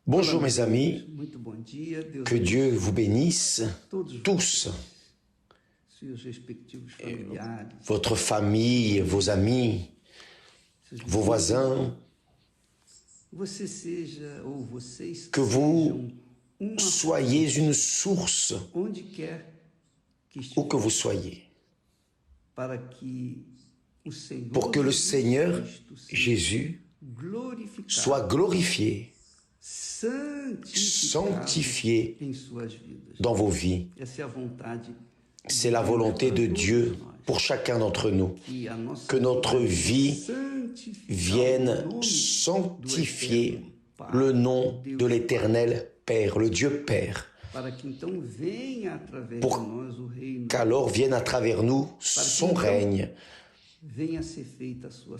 Bonjour mes amis, que Dieu vous bénisse tous, votre famille, vos amis, vos voisins, que vous soyez une source où que vous soyez, pour que le Seigneur Jésus soit glorifié, sanctifié dans vos vies. C'est la volonté de Dieu pour chacun d'entre nous, que notre vie vienne sanctifier le nom de l'Éternel Père, le Dieu Père, pour qu'alors vienne à travers nous son règne,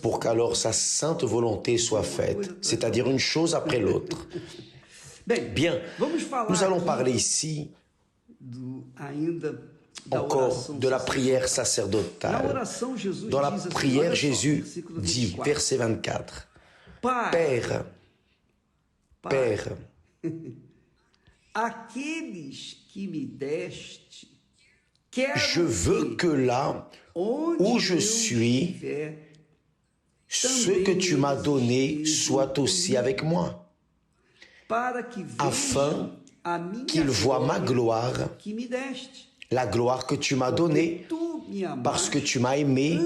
pour qu'alors sa sainte volonté soit faite, c'est-à-dire une chose après l'autre. Bien, nous allons parler ici encore de la prière sacerdotale. Dans la prière, Jésus dit, verset 24, « Père, Père, je veux que là où je suis, ce que tu m'as donné soit aussi avec moi, afin qu'il voie ma gloire, la gloire que tu m'as donnée, parce que tu m'as aimé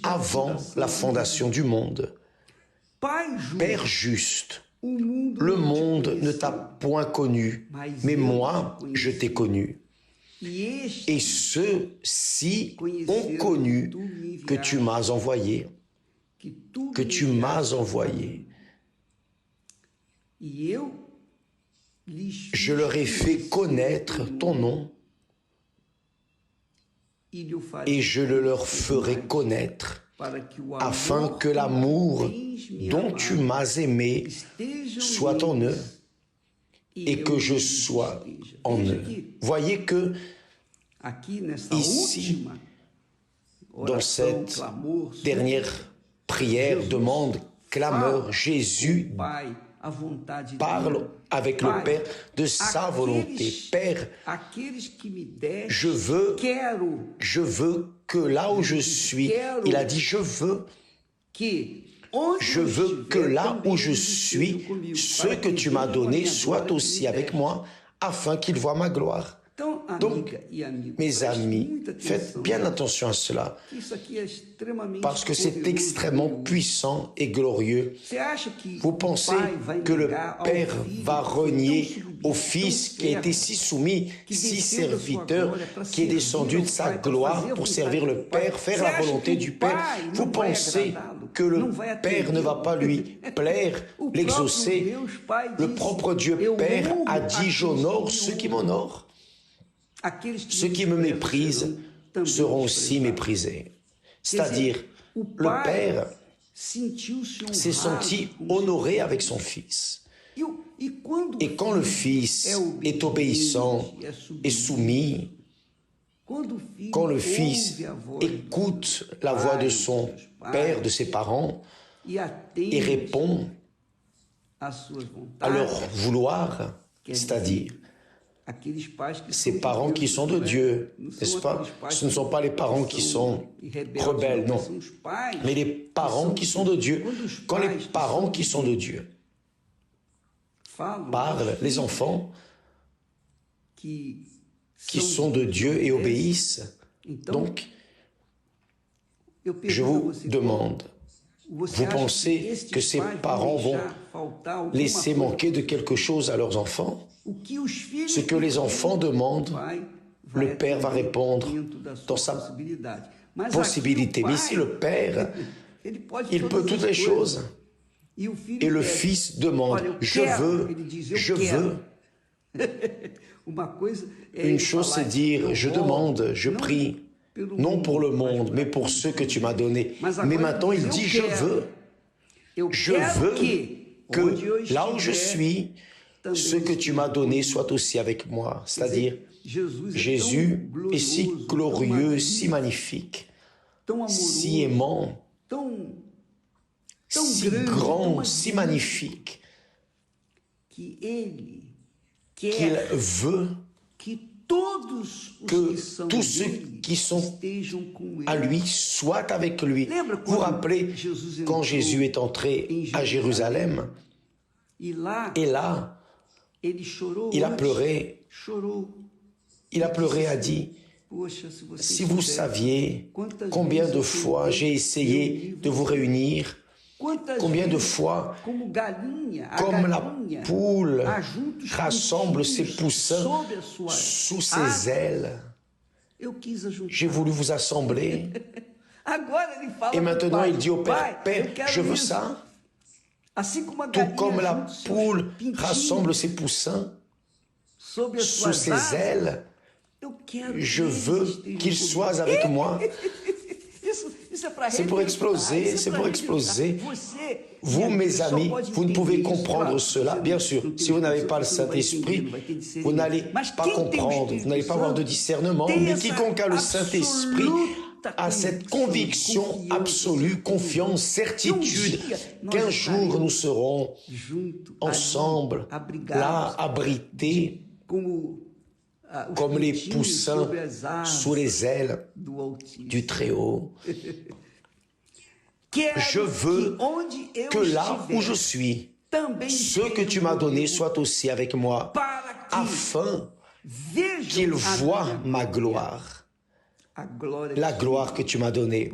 avant la fondation du monde. Père juste, le monde ne t'a point connu, mais moi, je t'ai connu. Et ceux-ci ont connu que tu m'as envoyé, que tu m'as envoyé. Je leur ai fait connaître ton nom, et je le leur ferai connaître, afin que l'amour dont tu m'as aimé soit en eux, et que je sois en eux. Voyez que ici, dans cette dernière prière, demande, clameur, Jésus parle avec le Père de sa volonté. Père, je veux que là où je suis, il a dit je veux que là où je suis, ce que tu m'as donné soit aussi avec moi, afin qu'il voie ma gloire. Donc, mes amis, faites bien attention à cela, parce que c'est extrêmement puissant et glorieux. Vous pensez que le Père va renier au Fils qui a été si soumis, si serviteur, qui est descendu de sa gloire pour servir le Père, faire la volonté du Père? Vous pensez que le Père ne va pas lui plaire, l'exaucer? Le propre Dieu Père a dit « J'honore ceux qui m'honorent ». Ceux qui me méprisent seront aussi méprisés. C'est-à-dire, le Père s'est senti honoré avec son Fils. Et quand le Fils est obéissant et soumis, quand le Fils écoute la voix de son Père, de ses parents, et répond à leur vouloir, c'est-à-dire ces parents qui sont de Dieu, n'est-ce pas? Ce ne sont pas les parents qui sont rebelles, non, mais les parents qui sont de Dieu. Quand les parents qui sont de Dieu parlent, les enfants qui sont de Dieu et obéissent, donc je vous demande, vous pensez que ces parents vont laisser manquer de quelque chose à leurs enfants? Ce que les enfants demandent, le Père va répondre dans sa possibilité. Mais ici, le Père, il peut toutes les choses. Et le Fils demande, je veux. Une chose, c'est dire, je demande, je prie, non pour le monde, mais pour ceux que tu m'as donnés. Mais maintenant, il dit, je veux que là où je suis, ce que tu m'as donné soit aussi avec moi. C'est-à-dire, Jésus est si glorieux, si magnifique, si aimant, si grand, si magnifique, qu'il veut que tous ceux qui sont à lui soient avec lui. Vous vous rappelez quand Jésus est entré à Jérusalem, et là, il a pleuré, a dit, si vous saviez combien de fois j'ai essayé de vous réunir, combien de fois, comme la poule rassemble ses poussins sous ses ailes, j'ai voulu vous assembler. Et maintenant il dit au Père, Père, je veux ça. Tout comme la poule rassemble ses poussins sous ses ailes, je veux qu'ils soient avec moi. C'est pour exploser, c'est pour exploser. Vous, mes amis, vous ne pouvez comprendre cela. Bien sûr, si vous n'avez pas le Saint-Esprit, vous n'allez pas comprendre, vous n'allez pas avoir de discernement. Mais quiconque a le Saint-Esprit a cette conviction absolue, confiance, certitude qu'un jour nous serons ensemble, là, abrités, comme les poussins sous les ailes du Très-Haut. Je veux que là où je suis, ceux que tu m'as donnés soient aussi avec moi, afin qu'ils voient ma gloire, la gloire que tu m'as donnée,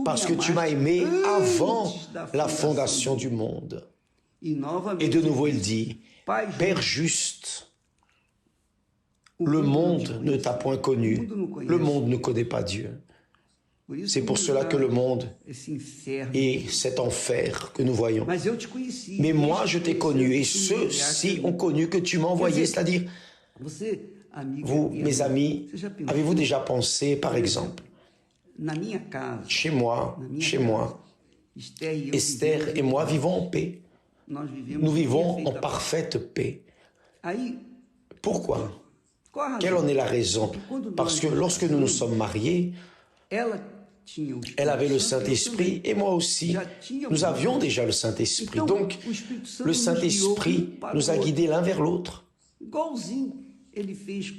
parce que tu m'as aimé avant la fondation du monde. Et de nouveau il dit, Père juste, le monde ne t'a point connu, le monde ne connaît pas Dieu. C'est pour cela que le monde est cet enfer que nous voyons. Mais moi, je t'ai connu, et ceux-ci ont connu que tu m'as envoyé. C'est-à-dire, vous, mes amis, avez-vous déjà pensé, par exemple, chez moi, Esther et moi vivons en paix. Nous vivons en parfaite paix. Pourquoi ? Quelle en est la raison? Parce que lorsque nous nous sommes mariés, elle avait le Saint-Esprit et moi aussi. Nous avions déjà le Saint-Esprit. Donc, le Saint-Esprit nous a guidés l'un vers l'autre.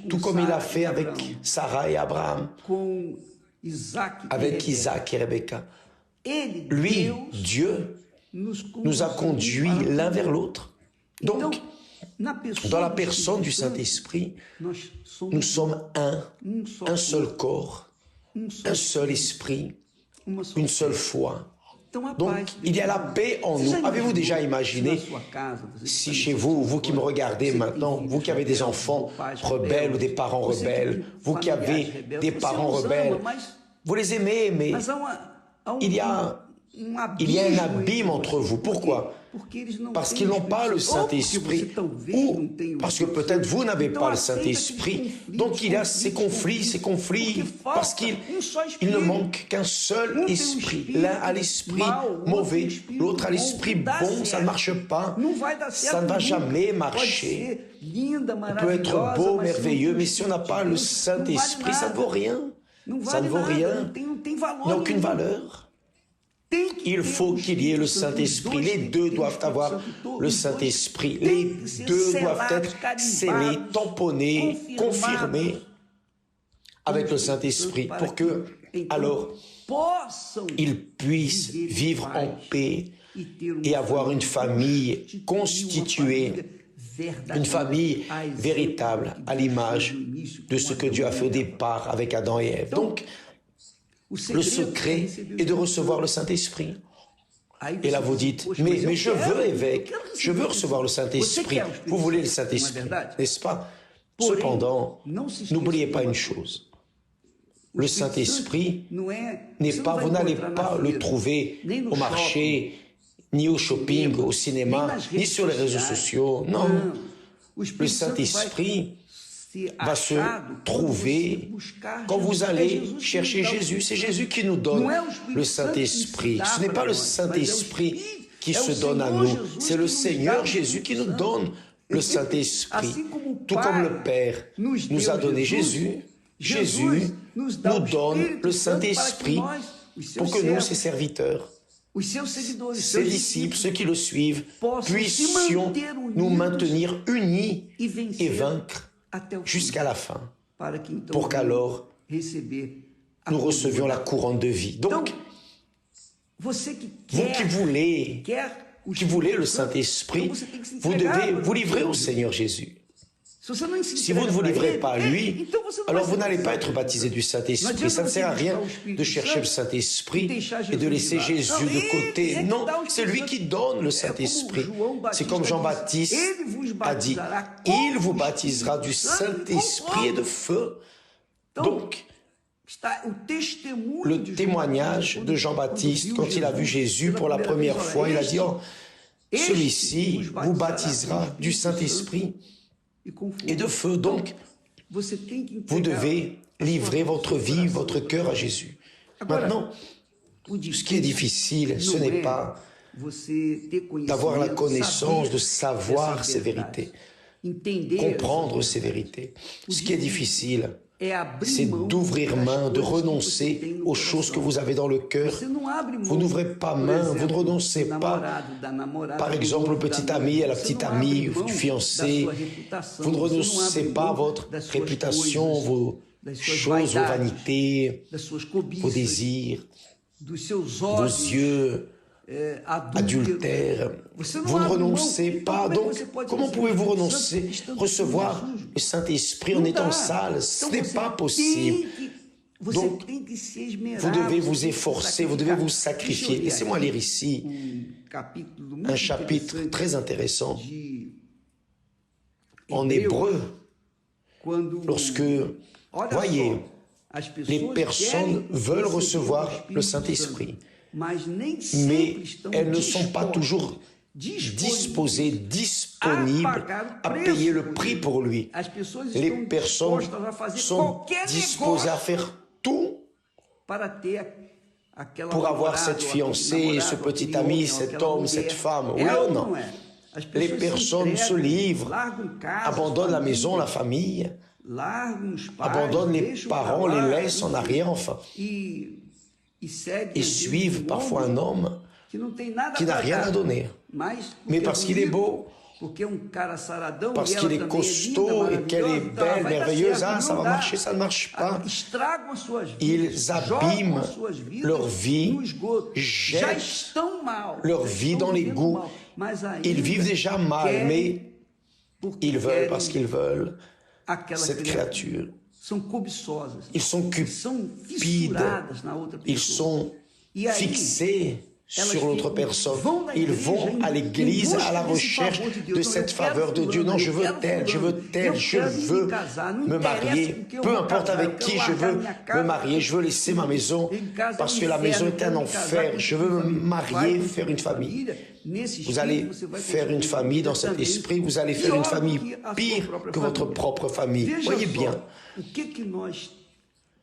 Tout comme il a fait avec Sarah et Abraham, avec Isaac et Rebecca. Lui, Dieu, nous a conduits l'un vers l'autre. Donc, dans la personne du Saint-Esprit, nous sommes un seul corps, un seul esprit, une seule foi. Donc, il y a la paix en nous. Avez-vous déjà imaginé si chez vous, vous qui me regardez maintenant, vous qui avez des enfants rebelles ou des parents rebelles, vous qui avez des parents rebelles, vous les aimez, mais il y a un abîme entre vous. Pourquoi? Parce qu'ils n'ont pas le Saint-Esprit, ou parce que peut-être vous n'avez pas le Saint-Esprit. Donc il y a ces conflits, parce qu'il ne manque qu'un seul esprit. L'un a l'esprit mauvais, l'autre a l'esprit bon, ça ne marche pas, ça ne va jamais marcher. On peut être beau, merveilleux, mais si on n'a pas le Saint-Esprit, ça ne vaut rien. Ça ne vaut rien, il n'y a aucune valeur. Il faut qu'il y ait le Saint-Esprit. Les deux doivent avoir le Saint-Esprit. Les deux doivent être scellés, tamponnés, confirmés avec le Saint-Esprit pour que, alors, ils puissent vivre en paix et avoir une famille constituée, une famille véritable à l'image de ce que Dieu a fait au départ avec Adam et Ève. Donc, le secret est de recevoir le Saint-Esprit. Et là vous dites, mais je veux, évêque, je veux recevoir le Saint-Esprit. Vous voulez le Saint-Esprit, n'est-ce pas? Cependant, n'oubliez pas une chose. Le Saint-Esprit n'est pas, vous n'allez pas le trouver au marché, ni au shopping, au cinéma, ni sur les réseaux sociaux. Non, le Saint-Esprit va se trouver quand vous allez chercher Jésus. C'est Jésus qui nous donne le Saint-Esprit. Ce n'est pas le Saint-Esprit qui se donne à nous. C'est le Seigneur Jésus qui nous donne le Saint-Esprit. Tout comme le Père nous a donné Jésus, Jésus nous donne le Saint-Esprit pour que nous, ses serviteurs, ses disciples, ceux qui le suivent, puissions nous maintenir unis et vaincre jusqu'à la fin, pour qu'alors nous recevions la couronne de vie. Donc, vous qui voulez le Saint-Esprit, vous devez vous livrer au Seigneur Jésus. Si vous ne vous livrez pas à lui, alors vous n'allez pas être baptisé du Saint-Esprit. Ça ne sert à rien de chercher le Saint-Esprit et de laisser Jésus de côté. Non, c'est lui qui donne le Saint-Esprit. C'est comme Jean-Baptiste a dit, il vous baptisera du Saint-Esprit et de feu. Donc, le témoignage de Jean-Baptiste, quand il a vu Jésus pour la première fois, il a dit, oh, celui-ci vous baptisera du Saint-Esprit et de feu. Donc, vous devez livrer votre vie, votre cœur à Jésus. Maintenant, ce qui est difficile, ce n'est pas d'avoir la connaissance, de savoir ces vérités, comprendre ces vérités. Ce qui est difficile, c'est d'ouvrir main, de renoncer aux choses que vous avez dans le cœur. Vous n'ouvrez pas main, vous ne renoncez pas. Par exemple, le petit ami à la petite amie, du fiancé, vous ne renoncez pas à votre réputation, vos choses, vos vanités, vos désirs, vos yeux adultères. Vous ne renoncez pas. Donc, comment pouvez-vous renoncer, recevoir le Saint-Esprit en étant sale? Ce n'est pas possible. Donc, vous devez vous efforcer, vous devez vous sacrifier. Laissez-moi lire ici un chapitre très intéressant en hébreu. Lorsque, voyez, les personnes veulent recevoir le Saint-Esprit, mais elles ne sont pas toujours disposées, disponibles à payer le prix pour lui. Les personnes sont disposées à faire tout pour avoir cette fiancée, ce petit ami, cet homme, cette femme. Oui ou non? Les personnes se livrent, abandonnent la maison, la famille, abandonnent les parents, les laissent en arrière, enfin. Ils suivent parfois un homme qui n'a rien à donner, mais parce qu'il est beau, parce qu'il est costaud et qu'elle est belle, merveilleuse, ah, ça va marcher, ça ne marche pas. Ils abîment leur vie, jettent leur vie dans l'égout. Ils vivent déjà mal, mais ils veulent parce qu'ils veulent cette créature. Ils sont cupides, ils sont fixés sur l'autre personne. Ils vont à l'église à la recherche de cette faveur de Dieu. Non, je veux tel, je veux tel, je veux me marier. Peu importe avec qui je veux me marier, je veux laisser ma maison parce que la maison est un enfer. Je veux me marier, faire une famille. Vous allez faire une famille dans cet esprit, vous allez faire une famille pire que votre propre famille. Voyez bien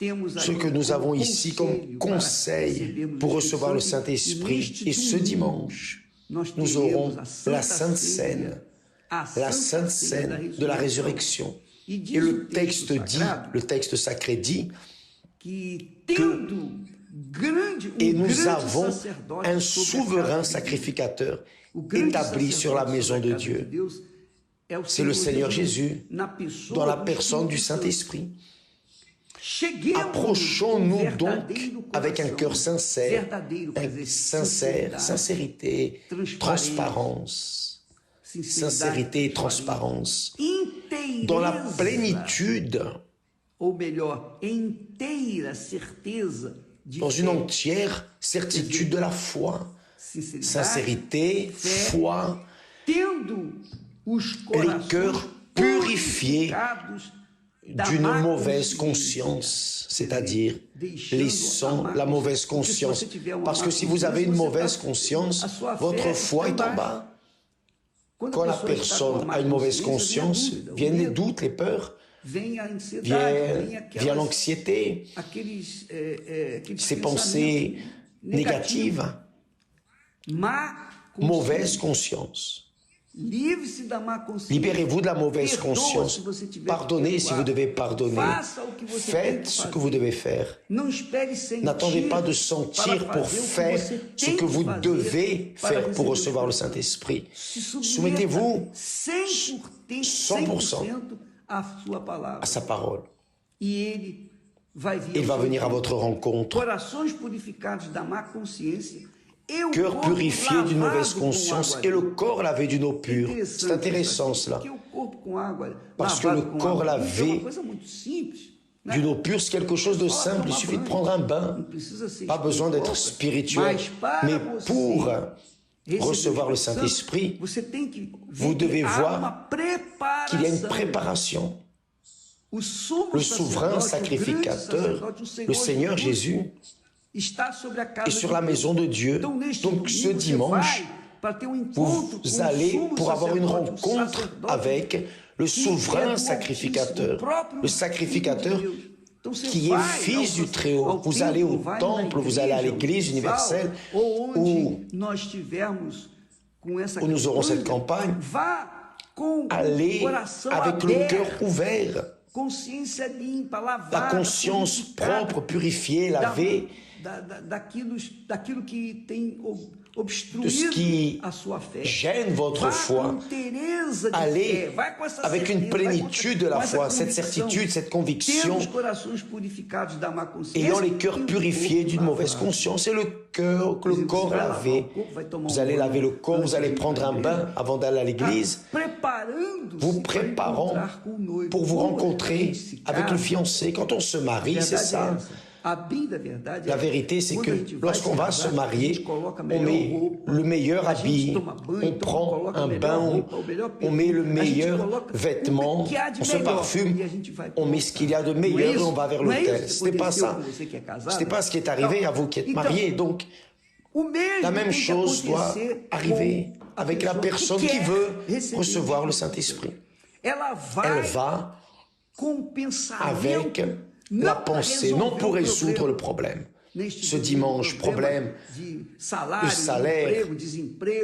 ce que nous avons ici comme conseil pour recevoir le Saint-Esprit. Et ce dimanche, nous aurons la Sainte Seine de la résurrection. Et le texte dit, le texte sacré dit que et nous avons un souverain sacrificateur établi sur la maison de Dieu. C'est le Seigneur Jésus, dans la personne du Saint-Esprit. Approchons-nous donc avec un cœur sincère, sincérité, transparence, sincérité et transparence, dans la plénitude, dans une entière certitude de la foi, sincérité, foi, les cœurs purifiés d'une mauvaise conscience, c'est-à-dire laissons la mauvaise conscience. Parce que si vous avez une mauvaise conscience, votre foi est en bas. Quand la personne a une mauvaise conscience, viennent les doutes, les peurs, vient l'anxiété, ces pensées négatives, mauvaise conscience. Libérez-vous de la mauvaise conscience. Pardonnez si vous devez pardonner. Faites ce que vous devez faire. N'attendez pas de sentir pour faire ce que vous devez faire pour recevoir le Saint-Esprit. Soumettez-vous 100% à sa parole. Il va venir à votre rencontre. Cœur purifié d'une mauvaise conscience et le corps lavé d'une eau pure. C'est intéressant cela. Parce que le corps lavé d'une eau pure, c'est quelque chose de simple. Il suffit de prendre un bain. Pas besoin d'être spirituel. Mais pour recevoir le Saint-Esprit, vous devez voir qu'il y a une préparation. Le souverain sacrificateur, le Seigneur Jésus, est sur la maison de Dieu. Donc ce dimanche, vous allez pour avoir une rencontre avec le souverain sacrificateur, le sacrificateur qui est fils du Très-Haut. Vous allez au temple, vous allez à l'église universelle où nous aurons cette campagne. Allez avec le cœur ouvert, la conscience propre, purifiée, lavée, de ce qui gêne votre foi. Allez avec une plénitude de la foi, cette certitude, cette conviction, ayant les cœurs purifiés d'une mauvaise conscience et le corps lavé. Vous allez laver le corps, vous allez prendre un bain avant d'aller à l'église, vous préparant pour vous rencontrer avec le fiancé. Quand on se marie, c'est ça. La vérité, c'est que lorsqu'on va se marier, on met le meilleur habit, on prend un bain, on met le meilleur vêtement, on se parfume, on met ce qu'il y a de meilleur et on va vers l'autel. Ce n'est pas ça. Ce n'est pas ce qui est arrivé à vous qui êtes mariés. Donc, la même chose doit arriver avec la personne qui veut recevoir le Saint-Esprit. Elle va avec la pensée, non pour résoudre le problème. Ce dimanche, problème de salaire,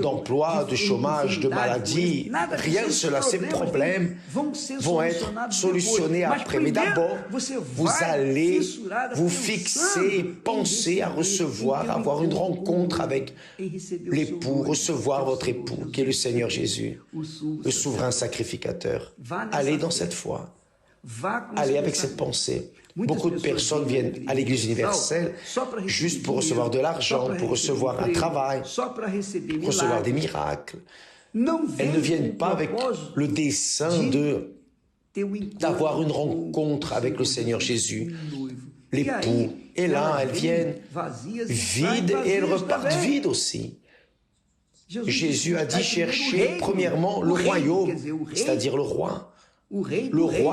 d'emploi, de chômage, de maladie, rien de cela. Ces problèmes vont être solutionnés après. Mais d'abord, vous allez vous fixer, penser à recevoir, avoir une rencontre avec l'époux, recevoir votre époux, qui est le Seigneur Jésus, le souverain sacrificateur. Allez dans cette foi. Allez avec cette pensée. Beaucoup de personnes viennent à l'Église universelle juste pour recevoir de l'argent, pour recevoir un travail, pour recevoir des miracles. Elles ne viennent pas avec le dessein d'avoir une rencontre avec le Seigneur Jésus. L'époux est là, elles viennent vides et elles repartent vides aussi. Jésus a dit chercher premièrement le royaume, c'est-à-dire le roi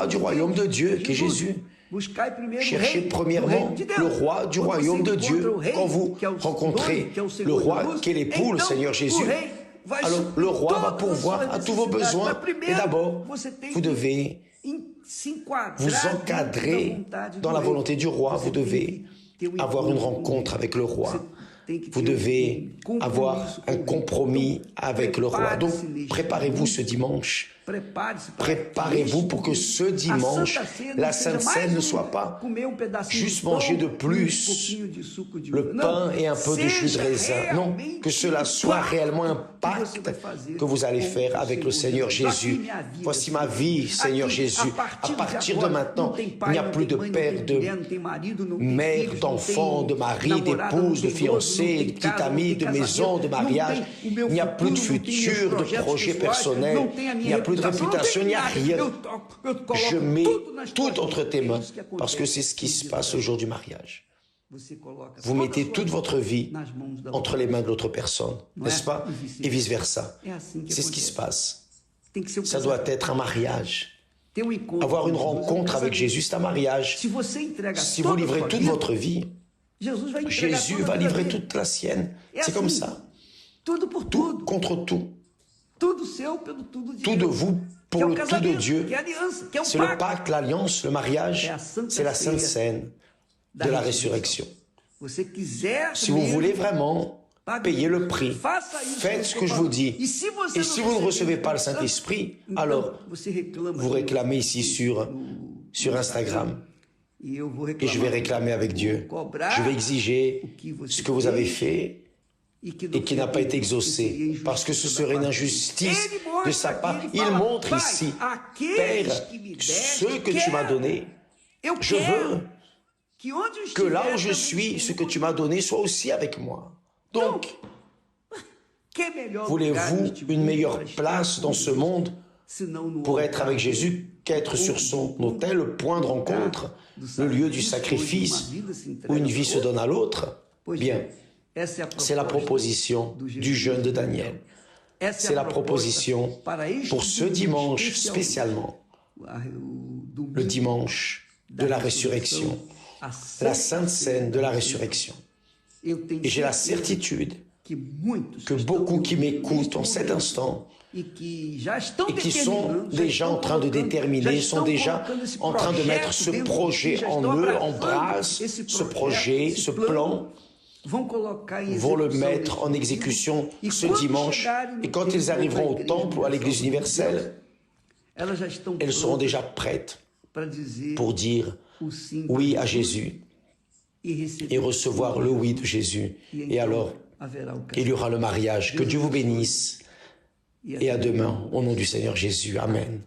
du royaume de Dieu qui est Jésus. Cherchez premièrement le roi du royaume de Dieu. Quand vous rencontrez le roi qui est l'époux, le Seigneur Jésus, alors le roi va pourvoir à tous vos besoins. Et d'abord, vous devez vous encadrer dans la volonté du roi. Vous devez avoir une rencontre avec le roi. Vous devez avoir un compromis avec le roi. Donc, préparez-vous ce dimanche. Préparez-vous pour que ce dimanche, la Sainte Seine ne soit pas juste manger de plus le pain et un peu de jus de raisin. Non, que cela soit réellement un pacte que vous allez faire avec le Seigneur Jésus. Voici ma vie, Seigneur Jésus. À partir de maintenant, il n'y a plus de père, de mère, d'enfant, de mari, d'épouse, de fiancé, de petite amie, de maison, de mariage. Il n'y a plus de futur, de projet personnel. Il n'y a plus de réputation, il n'y a rien. Je mets tout entre tes mains parce que c'est ce qui se passe au jour du mariage. Vous mettez toute votre vie entre les mains de l'autre personne, n'est-ce pas? Et vice-versa. C'est ce qui se passe. Ça doit être un mariage. Avoir une rencontre avec Jésus, c'est un mariage. Si vous livrez toute votre vie, Jésus va livrer toute la sienne. C'est comme ça. Tout contre tout. Tout de vous pour le tout de Dieu. C'est le pacte, l'alliance, le mariage. C'est la Sainte Seine de la résurrection. Si vous voulez vraiment payez le prix. Faites ce que je vous dis. Et si vous ne recevez pas le Saint-Esprit, alors vous réclamez ici sur Instagram. Et je vais réclamer avec Dieu. Je vais exiger ce que vous avez fait et qui n'a pas été exaucé, parce que ce serait une injustice de sa part. Il montre ici, Père, ce que tu m'as donné, je veux que là où je suis, ce que tu m'as donné soit aussi avec moi. Donc, voulez-vous une meilleure place dans ce monde pour être avec Jésus qu'être sur son autel, le point de rencontre, le lieu du sacrifice, où une vie se donne à l'autre? Bien, c'est la proposition du jeûne de Daniel. C'est la proposition pour ce dimanche spécialement, le dimanche de la résurrection, la sainte scène de la résurrection. Et j'ai la certitude que beaucoup qui m'écoutent en cet instant et qui sont déjà en train de déterminer, sont déjà en train de mettre ce projet en eux, embrassent ce projet, ce plan, vont le mettre en exécution ce dimanche. Et quand ils arriveront au temple ou à l'église universelle, elles seront déjà prêtes pour dire oui à Jésus et recevoir le oui de Jésus. Et alors, il y aura le mariage. Que Dieu vous bénisse. Et à demain, au nom du Seigneur Jésus. Amen.